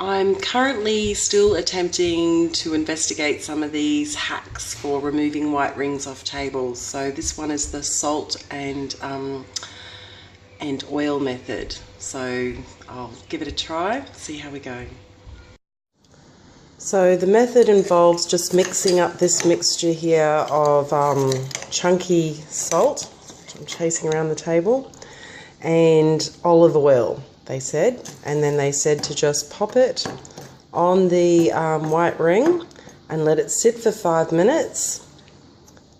I'm currently still attempting to investigate some of these hacks for removing white rings off tables. So this one is the salt and oil method. So I'll give it a try, see how we go. So the method involves just mixing up this mixture here of chunky salt, which I'm chasing around the table, and olive oil, they said. And then they said to just pop it on the white ring and let it sit for 5 minutes,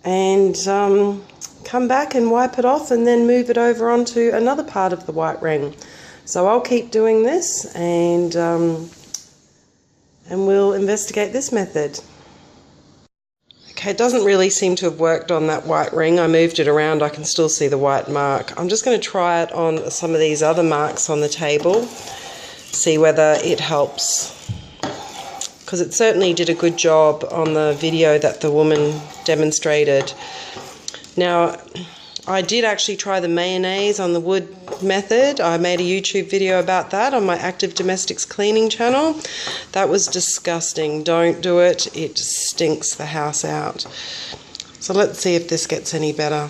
and come back and wipe it off and then move it over onto another part of the white ring. So I'll keep doing this, and we'll investigate this method. Okay, it doesn't really seem to have worked on that white ring. I moved it around, I can still see the white mark. I'm just going to try it on some of these other marks on the table, see whether it helps. Because it certainly did a good job on the video that the woman demonstrated. Now, I did actually try the mayonnaise on the wood method. I made a YouTube video about that on my Active Domestics cleaning channel. That was disgusting. Don't do it. It stinks the house out. So let's see if this gets any better.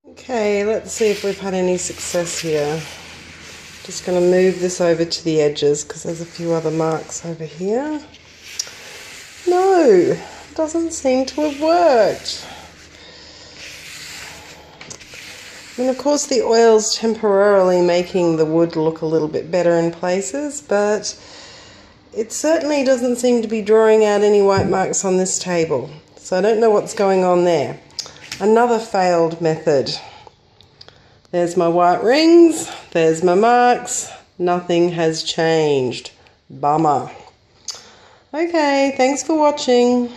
Okay, let's see if we've had any success here. Just going to move this over to the edges because there's a few other marks over here. No, doesn't seem to have worked. I mean, of course the oil's temporarily making the wood look a little bit better in places, but it certainly doesn't seem to be drawing out any white marks on this table. So I don't know what's going on there. Another failed method. There's my white rings, there's my marks, nothing has changed. Bummer. Okay, thanks for watching.